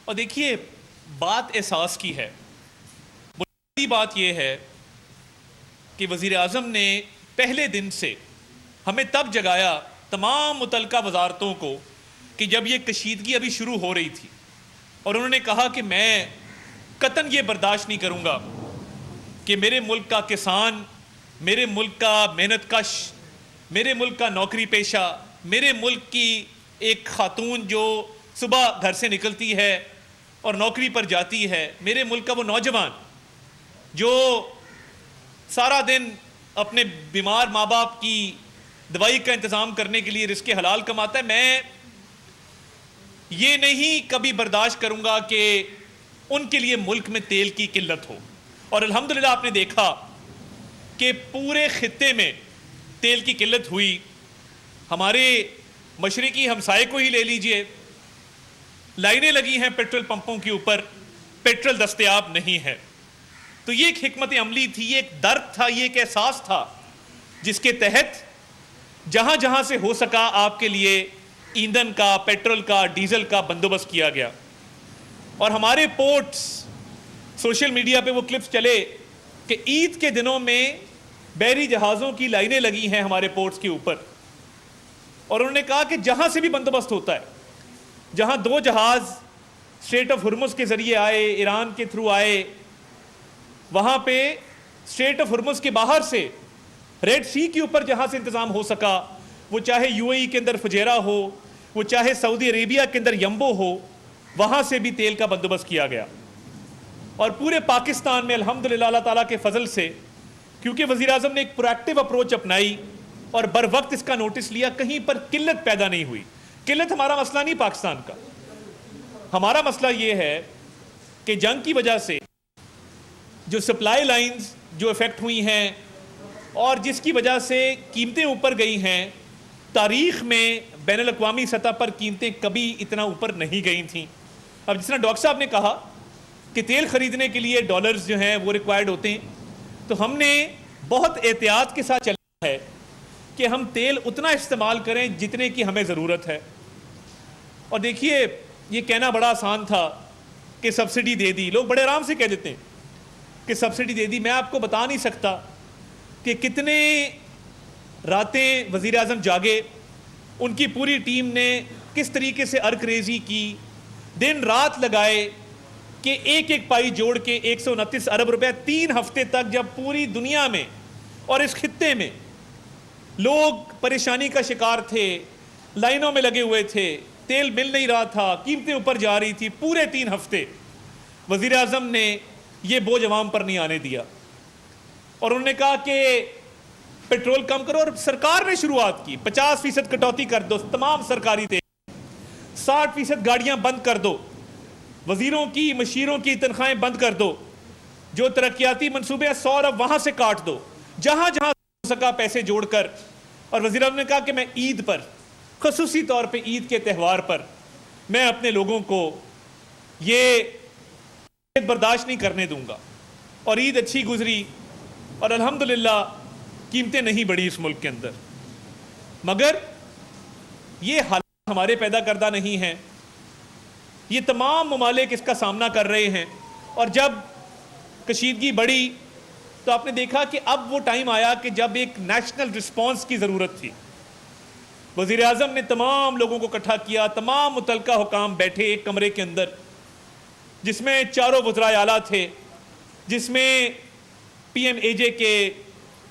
اور دیکھیے بات احساس کی ہے. بنیادی بات یہ ہے کہ وزیر اعظم نے پہلے دن سے ہمیں تب جگایا تمام متعلقہ وزارتوں کو کہ جب یہ کشیدگی ابھی شروع ہو رہی تھی، اور انہوں نے کہا کہ میں قطعاً یہ برداشت نہیں کروں گا کہ میرے ملک کا کسان، میرے ملک کا محنت کش، میرے ملک کا نوکری پیشہ، میرے ملک کی ایک خاتون جو صبح گھر سے نکلتی ہے اور نوکری پر جاتی ہے، میرے ملک کا وہ نوجوان جو سارا دن اپنے بیمار ماں باپ کی دوائی کا انتظام کرنے کے لیے رزق حلال کماتا ہے، میں یہ نہیں کبھی برداشت کروں گا کہ ان کے لیے ملک میں تیل کی قلت ہو. اور الحمدللہ آپ نے دیکھا کہ پورے خطے میں تیل کی قلت ہوئی. ہمارے مشرقی ہمسائے کو ہی لے لیجئے، لائنیں لگی ہیں پیٹرول پمپوں کے اوپر، پیٹرول دستیاب نہیں ہے. تو یہ ایک حکمت عملی تھی، یہ ایک درد تھا، یہ ایک احساس تھا جس کے تحت جہاں جہاں سے ہو سکا آپ کے لیے ایندھن کا، پیٹرول کا، ڈیزل کا بندوبست کیا گیا. اور ہمارے پورٹس، سوشل میڈیا پہ وہ کلپس چلے کہ عید کے دنوں میں بحری جہازوں کی لائنیں لگی ہیں ہمارے پورٹس کے اوپر. اور انہوں نے کہا کہ جہاں سے بھی بندوبست ہوتا ہے، جہاں 2 جہاز اسٹریٹ آف ہرمز کے ذریعے آئے، ایران کے تھرو آئے، وہاں پہ اسٹریٹ آف ہرمز کے باہر سے ریڈ سی کے اوپر جہاں سے انتظام ہو سکا، وہ چاہے یو اے ای کے اندر فجیرہ ہو، وہ چاہے سعودی عربیہ کے اندر یمبو ہو، وہاں سے بھی تیل کا بندوبست کیا گیا. اور پورے پاکستان میں الحمدللہ اللہ تعالیٰ کے فضل سے، کیونکہ وزیر اعظم نے ایک پروایکٹیو اپروچ اپنائی اور بر وقت اس کا نوٹس لیا، کہیں پر قلت پیدا نہیں ہوئی. قلت ہمارا مسئلہ نہیں پاکستان کا، ہمارا مسئلہ یہ ہے کہ جنگ کی وجہ سے جو سپلائی لائنز جو افیکٹ ہوئی ہیں اور جس کی وجہ سے قیمتیں اوپر گئی ہیں، تاریخ میں بین الاقوامی سطح پر قیمتیں کبھی اتنا اوپر نہیں گئی تھیں. اب جس طرح ڈاکٹر صاحب نے کہا کہ تیل خریدنے کے لیے ڈالرز جو ہیں وہ ریکوائرڈ ہوتے ہیں، تو ہم نے بہت احتیاط کے ساتھ چلنا ہے کہ ہم تیل اتنا استعمال کریں جتنے کی ہمیں ضرورت ہے. اور دیکھیے یہ کہنا بڑا آسان تھا کہ سبسڈی دے دی، لوگ بڑے آرام سے کہہ دیتے ہیں کہ سبسڈی دے دی. میں آپ کو بتا نہیں سکتا کہ کتنے راتیں وزیر اعظم جاگے، ان کی پوری ٹیم نے کس طریقے سے ارک ریزی کی، دن رات لگائے کہ ایک ایک پائی جوڑ کے 129 ارب روپے 3 ہفتے تک، جب پوری دنیا میں اور اس خطے میں لوگ پریشانی کا شکار تھے، لائنوں میں لگے ہوئے تھے، تیل مل نہیں رہا تھا، قیمتیں اوپر جا رہی تھی، پورے 3 ہفتے وزیر اعظم نے یہ بوجھ عوام پر نہیں آنے دیا. اور انہوں نے کہا کہ پیٹرول کم کرو، اور سرکار نے شروعات کی 50% کٹوتی کر دو تمام سرکاری تیل، 60% گاڑیاں بند کر دو، وزیروں کی مشیروں کی تنخواہیں بند کر دو، جو ترقیاتی منصوبے 100 ارب وہاں سے کاٹ دو، جہاں جہاں ہو سکا پیسے جوڑ کر. اور وزیر اعظم نے کہا کہ میں عید پر، خصوصی طور پہ عید کے تہوار پر، میں اپنے لوگوں کو یہ برداشت نہیں کرنے دوں گا. اور عید اچھی گزری اور الحمدللہ قیمتیں نہیں بڑھی اس ملک کے اندر. مگر یہ حالات ہمارے پیدا کردہ نہیں ہیں، یہ تمام ممالک اس کا سامنا کر رہے ہیں. اور جب کشیدگی بڑھی تو آپ نے دیکھا کہ اب وہ ٹائم آیا کہ جب ایک نیشنل رسپانس کی ضرورت تھی. وزیر اعظم نے تمام لوگوں کو اکٹھا کیا، تمام متعلقہ حکام بیٹھے ایک کمرے کے اندر، جس میں چاروں وزرائے اعلیٰ تھے، جس میں پی ایم اے جے کے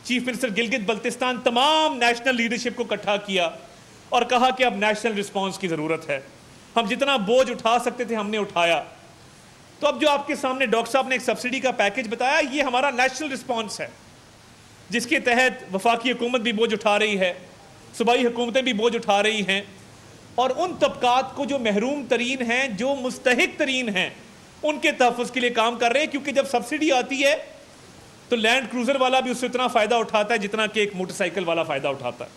چیف منسٹر گلگت بلتستان، تمام نیشنل لیڈرشپ کو اکٹھا کیا اور کہا کہ اب نیشنل رسپانس کی ضرورت ہے. ہم جتنا بوجھ اٹھا سکتے تھے ہم نے اٹھایا. تو اب جو آپ کے سامنے ڈاکٹر صاحب نے ایک سبسڈی کا پیکج بتایا، یہ ہمارا نیشنل رسپانس ہے، جس کے تحت وفاقی حکومت بھی بوجھ اٹھا رہی ہے، صوبائی حکومتیں بھی بوجھ اٹھا رہی ہیں. اور ان طبقات کو جو محروم ترین ہیں، جو مستحق ترین ہیں، ان کے تحفظ کے لیے کام کر رہے ہیں. کیونکہ جب سبسڈی آتی ہے تو لینڈ کروزر والا بھی اس سے اتنا فائدہ اٹھاتا ہے جتنا کہ ایک موٹر سائیکل والا فائدہ اٹھاتا ہے.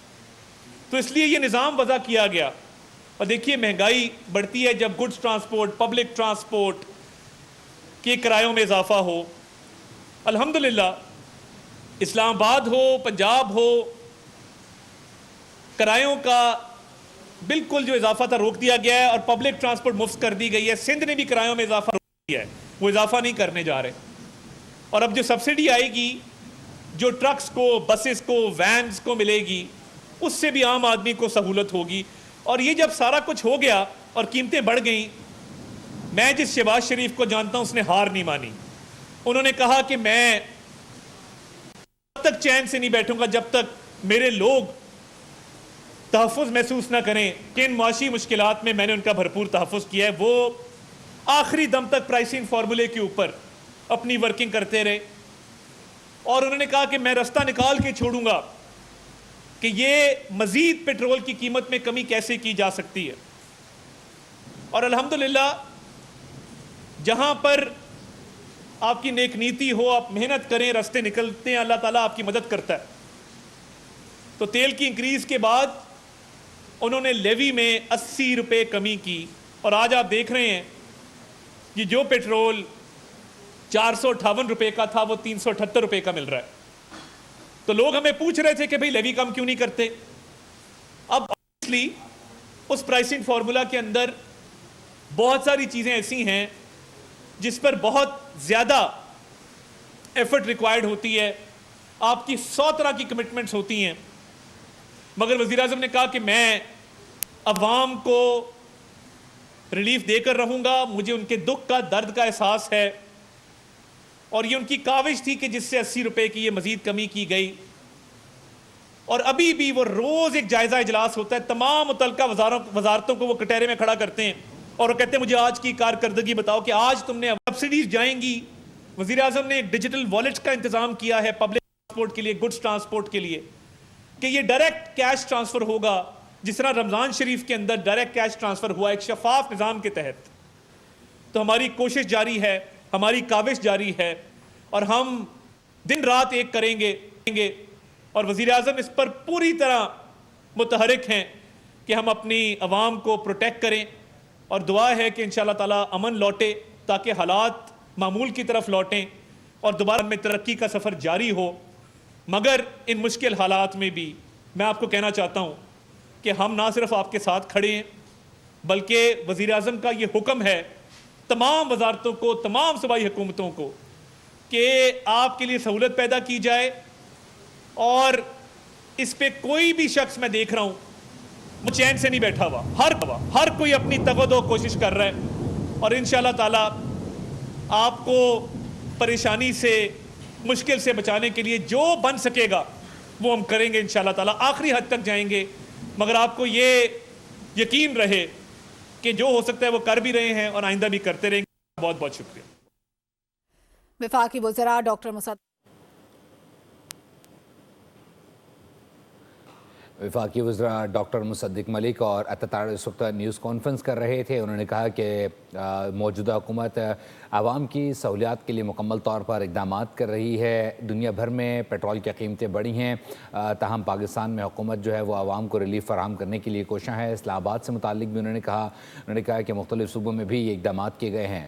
تو اس لیے یہ نظام وضع کیا گیا. اور دیکھیے مہنگائی بڑھتی ہے جب گڈز ٹرانسپورٹ، پبلک ٹرانسپورٹ کے کرایوں میں اضافہ ہو. الحمدللہ اسلام آباد ہو، پنجاب ہو، کرایوں کا بالکل جو اضافہ تھا روک دیا گیا ہے اور پبلک ٹرانسپورٹ مفت کر دی گئی ہے. سندھ نے بھی کرایوں میں اضافہ روک دیا ہے, وہ اضافہ نہیں کرنے جا رہے. اور اب جو سبسڈی آئے گی جو ٹرکس کو, بسز کو, وینز کو ملے گی, اس سے بھی عام آدمی کو سہولت ہوگی. اور یہ جب سارا کچھ ہو گیا اور قیمتیں بڑھ گئیں, میں جس شہباز شریف کو جانتا ہوں اس نے ہار نہیں مانی. انہوں نے کہا کہ میں تب تک چین سے نہیں بیٹھوں گا جب تک میرے لوگ تحفظ محسوس نہ کریں کہ ان معاشی مشکلات میں نے ان کا بھرپور تحفظ کیا ہے. وہ آخری دم تک پرائسنگ فارمولے کے اوپر اپنی ورکنگ کرتے رہے اور انہوں نے کہا کہ میں رستہ نکال کے چھوڑوں گا کہ یہ مزید پیٹرول کی قیمت میں کمی کیسے کی جا سکتی ہے. اور الحمدللہ جہاں پر آپ کی نیک نیتی ہو, آپ محنت کریں, رستے نکلتے ہیں, اللہ تعالیٰ آپ کی مدد کرتا ہے. تو تیل کی انکریز کے بعد انہوں نے لیوی میں 80 روپے کمی کی اور آج آپ دیکھ رہے ہیں کہ جو پیٹرول 458 روپے کا تھا وہ 378 روپے کا مل رہا ہے. تو لوگ ہمیں پوچھ رہے تھے کہ بھئی لیوی کم کیوں نہیں کرتے. اب obviously اس پرائسنگ فارمولا کے اندر بہت ساری چیزیں ایسی ہیں جس پر بہت زیادہ ایفرٹ ریکوائرڈ ہوتی ہے, آپ کی 100 طرح کی کمٹمنٹس ہوتی ہیں. مگر وزیراعظم نے کہا کہ میں عوام کو ریلیف دے کر رہوں گا, مجھے ان کے دکھ کا, درد کا احساس ہے. اور یہ ان کی کاوش تھی کہ جس سے 80 روپے کی یہ مزید کمی کی گئی. اور ابھی بھی وہ روز ایک جائزہ اجلاس ہوتا ہے, تمام متعلقہ وزارتوں کو وہ کٹہرے میں کھڑا کرتے ہیں اور وہ کہتے ہیں مجھے آج کی کارکردگی بتاؤ کہ آج تم نے سبسڈیز جائیں گی. وزیر اعظم نے ایک ڈیجیٹل والیٹ کا انتظام کیا ہے پبلک ٹرانسپورٹ کے لیے, گڈز ٹرانسپورٹ کے لیے, کہ یہ ڈائریکٹ کیش ٹرانسفر ہوگا جس طرح رمضان شریف کے اندر ڈائریکٹ کیش ٹرانسفر ہوا ایک شفاف نظام کے تحت. تو ہماری کوشش جاری ہے, ہماری کاوش جاری ہے اور ہم دن رات ایک کریں گے. اور وزیر اعظم اس پر پوری طرح متحرک ہیں کہ ہم اپنی عوام کو پروٹیکٹ کریں اور دعا ہے کہ انشاءاللہ تعالی امن لوٹے تاکہ حالات معمول کی طرف لوٹیں اور دوبارہ میں ترقی کا سفر جاری ہو. مگر ان مشکل حالات میں بھی میں آپ کو کہنا چاہتا ہوں کہ ہم نہ صرف آپ کے ساتھ کھڑے ہیں بلکہ وزیر اعظم کا یہ حکم ہے تمام وزارتوں کو, تمام صوبائی حکومتوں کو کہ آپ کے لیے سہولت پیدا کی جائے. اور اس پہ کوئی بھی شخص میں دیکھ رہا ہوں وہ چین سے نہیں بیٹھا ہوا, ہر کوئی اپنی تگود و کوشش کر رہا ہے اور انشاءاللہ تعالی آپ کو پریشانی سے, مشکل سے بچانے کے لیے جو بن سکے گا وہ ہم کریں گے انشاءاللہ تعالی, آخری حد تک جائیں گے. مگر آپ کو یہ یقین رہے کہ جو ہو سکتا ہے وہ کر بھی رہے ہیں اور آئندہ بھی کرتے رہیں گے. بہت بہت شکریہ. وفاقی وزراء ڈاکٹر وفاقی وزراء ڈاکٹر مصدق ملک اور اتتار اس وقت نیوز کانفرنس کر رہے تھے. انہوں نے کہا کہ موجودہ حکومت عوام کی سہولیات کے لیے مکمل طور پر اقدامات کر رہی ہے. دنیا بھر میں پیٹرول کی قیمتیں بڑھی ہیں, تاہم پاکستان میں حکومت جو ہے وہ عوام کو ریلیف فراہم کرنے کے لیے کوشاں ہے. اسلام آباد سے متعلق بھی انہوں نے کہا کہ مختلف صوبوں میں بھی یہ اقدامات کیے گئے ہیں.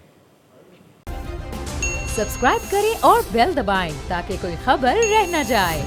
سبسکرائب کریں اور بیل دبائیں تاکہ کوئی خبر رہ نہ جائے.